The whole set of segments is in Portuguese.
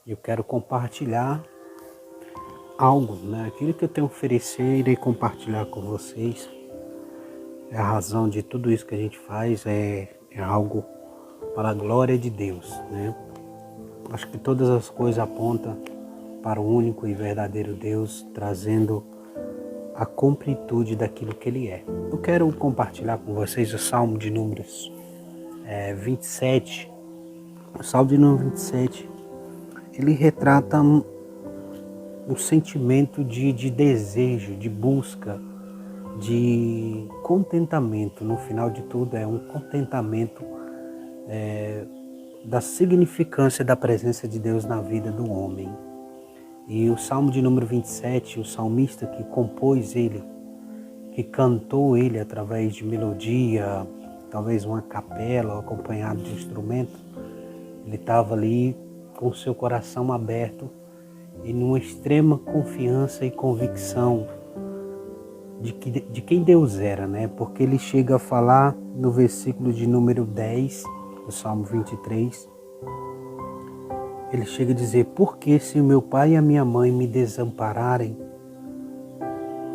Eu quero compartilhar algo, né? Aquilo que eu tenho a oferecer, irei compartilhar com vocês. A razão de tudo isso que a gente faz é algo para a glória de Deus, né? Acho que todas as coisas apontam para o único e verdadeiro Deus, trazendo a completude daquilo que Ele é. Eu quero compartilhar com vocês o Salmo de Números 27. O Salmo de número 27, ele retrata um sentimento de desejo, de busca, de contentamento. No final de tudo, é um contentamento da significância da presença de Deus na vida do homem. E o Salmo de número 27, o salmista que compôs ele, que cantou ele através de melodia, talvez uma capela, acompanhado de instrumento, ele estava ali com o seu coração aberto e numa extrema confiança e convicção de quem Deus era, né? Porque ele chega a falar no versículo de número 10 do Salmo 23, ele chega a dizer: porque se o meu pai e a minha mãe me desampararem,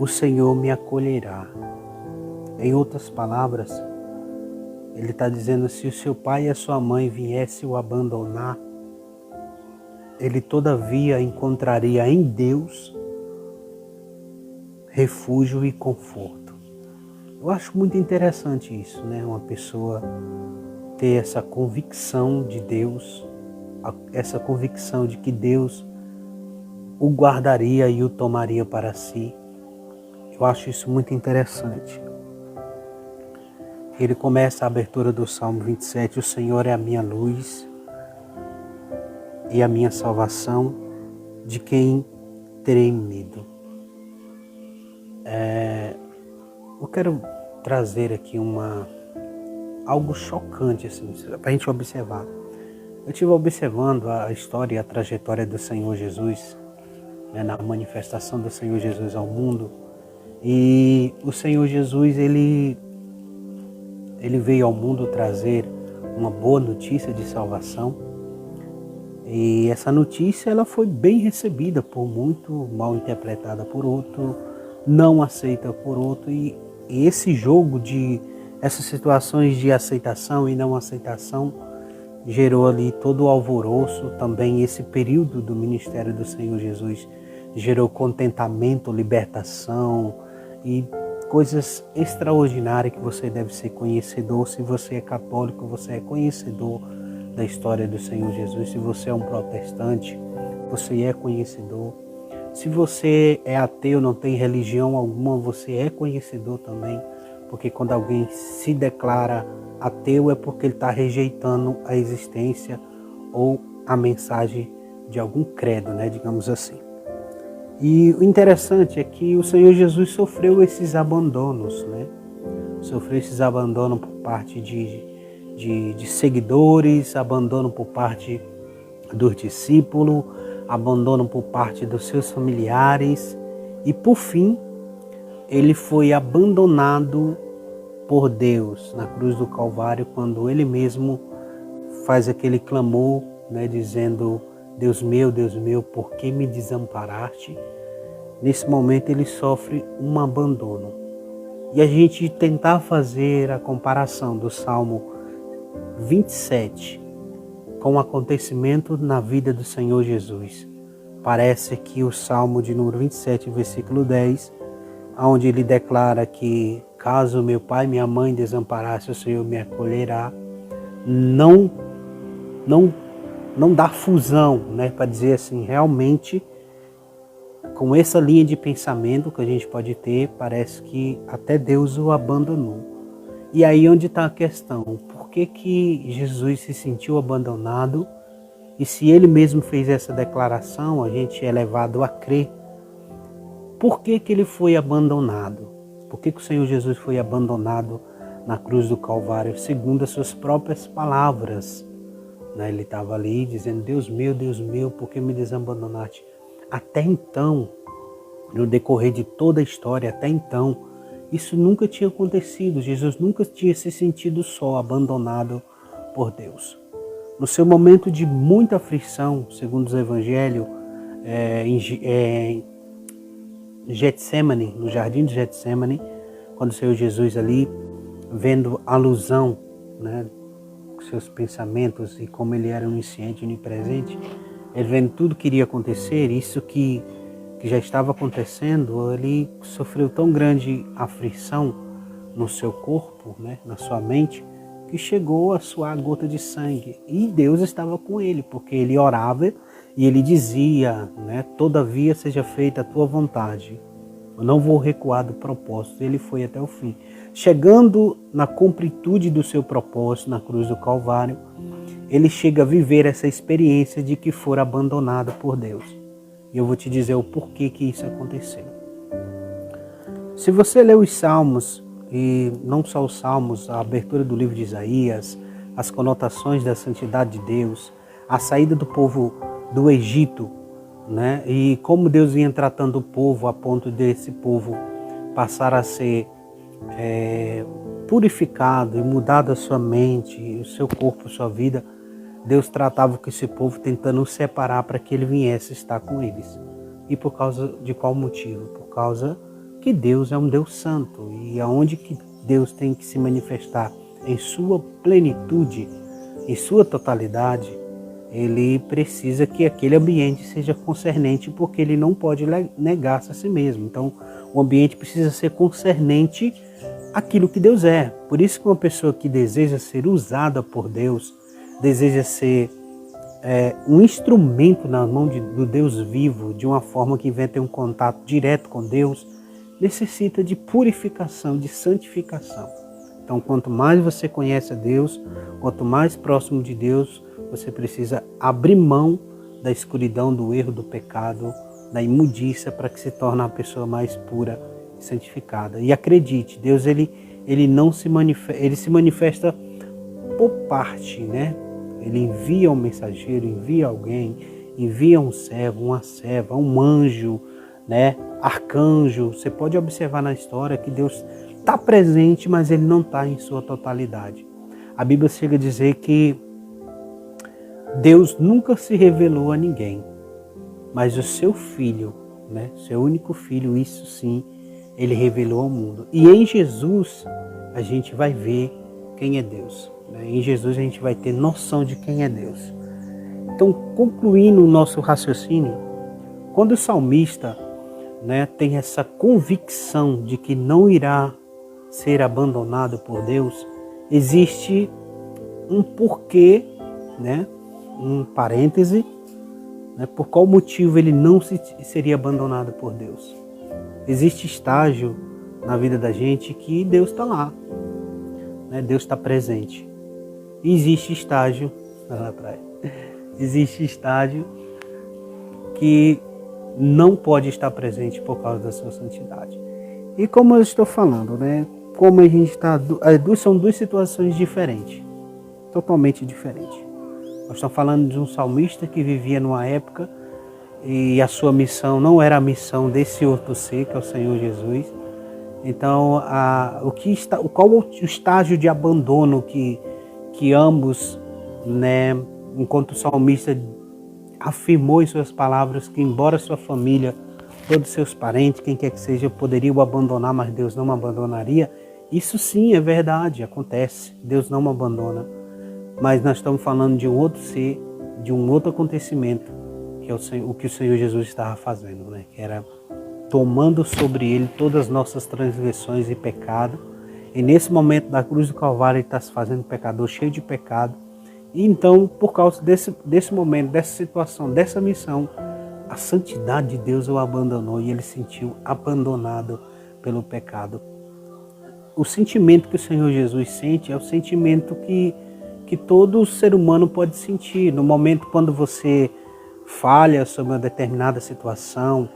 o Senhor me acolherá. Em outras palavras, ele está dizendo: se o seu pai e a sua mãe viessem o abandonar, ele todavia encontraria em Deus refúgio e conforto. Eu acho muito interessante isso, né? Uma pessoa ter essa convicção de Deus, essa convicção de que Deus o guardaria e o tomaria para si. Eu acho isso muito interessante. Ele começa a abertura do Salmo 27, o Senhor é a minha luz e a minha salvação, de quem terei medo. Eu quero trazer aqui algo chocante assim, para a gente observar. Eu estive observando a história e a trajetória do Senhor Jesus, né, na manifestação do Senhor Jesus ao mundo. E o Senhor Jesus, ele veio ao mundo trazer uma boa notícia de salvação. E essa notícia ela foi bem recebida por muito, mal interpretada por outro, não aceita por outro. E esse jogo essas situações de aceitação e não aceitação gerou ali todo o alvoroço. Também esse período do ministério do Senhor Jesus gerou contentamento, libertação e coisas extraordinárias que você deve ser conhecedor. Se você é católico, você é conhecedor da história do Senhor Jesus. Se você é um protestante, você é conhecedor. Se você é ateu, não tem religião alguma, você é conhecedor também. Porque quando alguém se declara ateu é porque ele está rejeitando a existência ou a mensagem de algum credo, né, digamos assim. E o interessante é que o Senhor Jesus sofreu esses abandonos, né? Sofreu esses abandonos por parte de seguidores, abandono por parte dos discípulos, abandono por parte dos seus familiares e, por fim, ele foi abandonado por Deus na cruz do Calvário, quando ele mesmo faz aquele clamor, né, dizendo: Deus meu, por que me desamparaste? Nesse momento ele sofre um abandono. E a gente tentar fazer a comparação do Salmo 27 com o acontecimento na vida do Senhor Jesus, parece que o Salmo de número 27, versículo 10, onde ele declara que caso meu pai e minha mãe desamparassem, o Senhor me acolherá, não dá fusão, né, para dizer assim, realmente, com essa linha de pensamento que a gente pode ter, parece que até Deus o abandonou. E aí onde está a questão? Por que Jesus se sentiu abandonado? E se ele mesmo fez essa declaração, a gente é levado a crer. Por que ele foi abandonado? Por que o Senhor Jesus foi abandonado na cruz do Calvário? Segundo as suas próprias palavras, né? Ele estava ali dizendo: Deus meu, por que me desabandonaste? Até então, no decorrer de toda a história, até então, isso nunca tinha acontecido. Jesus nunca tinha se sentido só, abandonado por Deus. no seu momento de muita aflição, segundo os evangelhos, em Getsemane, no jardim de Getsemane, quando o Senhor Jesus ali, vendo a alusão, né, com seus pensamentos e como ele era onisciente e onipresente, ele vendo tudo que iria acontecer, isso que já estava acontecendo, ele sofreu tão grande aflição no seu corpo, né, na sua mente, que chegou a suar a gota de sangue. E Deus estava com ele, porque ele orava e ele dizia, né, todavia seja feita a tua vontade. Eu não vou recuar do propósito. Ele foi até o fim. Chegando na completude do seu propósito na cruz do Calvário, ele chega a viver essa experiência de que for abandonado por Deus. E eu vou te dizer o porquê que isso aconteceu. Se você ler os Salmos, e não só os Salmos, a abertura do livro de Isaías, as conotações da santidade de Deus, a saída do povo do Egito, né? E como Deus vinha tratando o povo a ponto desse povo passar a ser purificado e mudado a sua mente, o seu corpo, a sua vida. Deus tratava com esse povo tentando o separar para que ele viesse estar com eles. E por causa de qual motivo? Por causa que Deus é um Deus santo, e aonde que Deus tem que se manifestar em sua plenitude, em sua totalidade, ele precisa que aquele ambiente seja concernente, porque ele não pode negar-se a si mesmo. Então, o ambiente precisa ser concernente àquilo que Deus é. Por isso que uma pessoa que deseja ser usada por Deus, deseja ser um instrumento na mão do Deus vivo, de uma forma que venha ter um contato direto com Deus, necessita de purificação, de santificação. Então, quanto mais você conhece a Deus, quanto mais próximo de Deus, você precisa abrir mão da escuridão, do erro, do pecado, da imundícia, para que se torne uma pessoa mais pura e santificada. E acredite, Deus ele não se manifesta, ele se manifesta por parte, né? Ele envia um mensageiro, envia alguém, envia um servo, uma serva, um anjo, né? Arcanjo. Você pode observar na história que Deus está presente, mas ele não está em sua totalidade. A Bíblia chega a dizer que Deus nunca se revelou a ninguém, mas o seu Filho, né? Seu único Filho, isso sim, ele revelou ao mundo. E em Jesus a gente vai ver quem é Deus. Em Jesus a gente vai ter noção de quem é Deus. Então, concluindo o nosso raciocínio, quando o salmista, né, tem essa convicção de que não irá ser abandonado por Deus, existe um porquê, né, um parêntese, né, por qual motivo ele não seria abandonado por Deus. Existe estágio na vida da gente que Deus está lá, né, Deus está presente. E existe estágio na praia. Existe estágio que não pode estar presente por causa da sua santidade. E como eu estou falando, né? Como a gente está, são duas situações diferentes, totalmente diferentes. Nós estamos falando de um salmista que vivia numa época e a sua missão não era a missão desse outro ser, que é o Senhor Jesus. Então, qual o estágio de abandono que ambos, né, enquanto o salmista afirmou em suas palavras que embora sua família, todos seus parentes, quem quer que seja, poderiam o abandonar, mas Deus não o abandonaria. Isso sim é verdade, acontece. Deus não o abandona. Mas nós estamos falando de um outro ser, de um outro acontecimento, que é o que o Senhor Jesus estava fazendo, né? Que era tomando sobre ele todas as nossas transgressões e pecado. E nesse momento da cruz do Calvário ele está se fazendo pecador, cheio de pecado. E então, por causa desse momento, dessa situação, dessa missão, a santidade de Deus o abandonou e ele se sentiu abandonado pelo pecado. O sentimento que o Senhor Jesus sente é o sentimento que todo ser humano pode sentir. No momento quando você falha sobre uma determinada situação,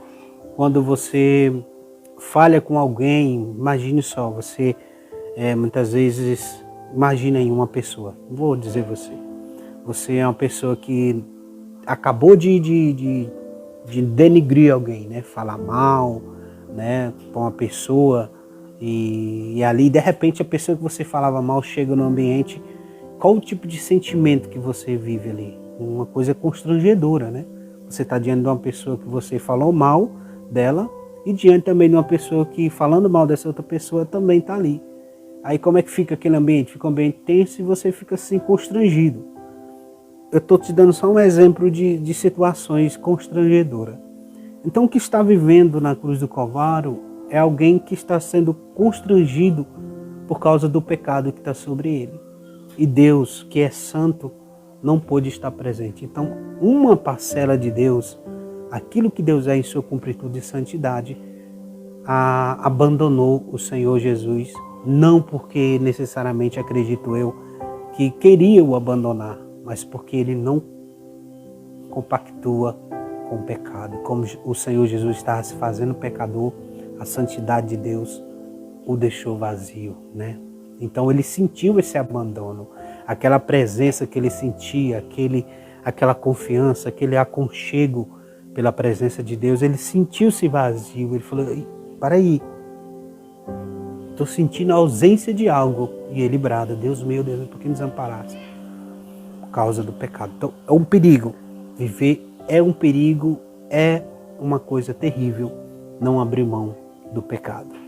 quando você falha com alguém, imagine só, você muitas vezes, imagina em uma pessoa, vou dizer você é uma pessoa que acabou de denigrir alguém, né? Falar mal, né, para uma pessoa, e ali de repente a pessoa que você falava mal chega no ambiente Qual o tipo de sentimento que você vive ali? Uma coisa constrangedora, né? Você está diante de uma pessoa que você falou mal dela e diante também de uma pessoa que, falando mal dessa outra pessoa, também está ali. Aí como é que fica aquele ambiente? Fica um ambiente tenso e você fica assim constrangido. Eu estou te dando só um exemplo de situações constrangedoras. Então o que está vivendo na cruz do Calvário é alguém que está sendo constrangido por causa do pecado que está sobre ele. E Deus, que é santo, não pôde estar presente. Então, uma parcela de Deus, aquilo que Deus é em sua completude de santidade, abandonou o Senhor Jesus, não porque necessariamente, acredito eu, que queria o abandonar, mas porque ele não compactua com o pecado. Como o Senhor Jesus estava se fazendo pecador, a santidade de Deus o deixou vazio, né? Então ele sentiu esse abandono, aquela presença que ele sentia, aquela confiança, aquele aconchego pela presença de Deus, ele sentiu-se vazio. Ele falou, para aí, estou sentindo a ausência de algo. E ele brada, Deus, por que me desamparaste? Por causa do pecado. Então é um perigo, viver é um perigo, é uma coisa terrível, não abrir mão do pecado.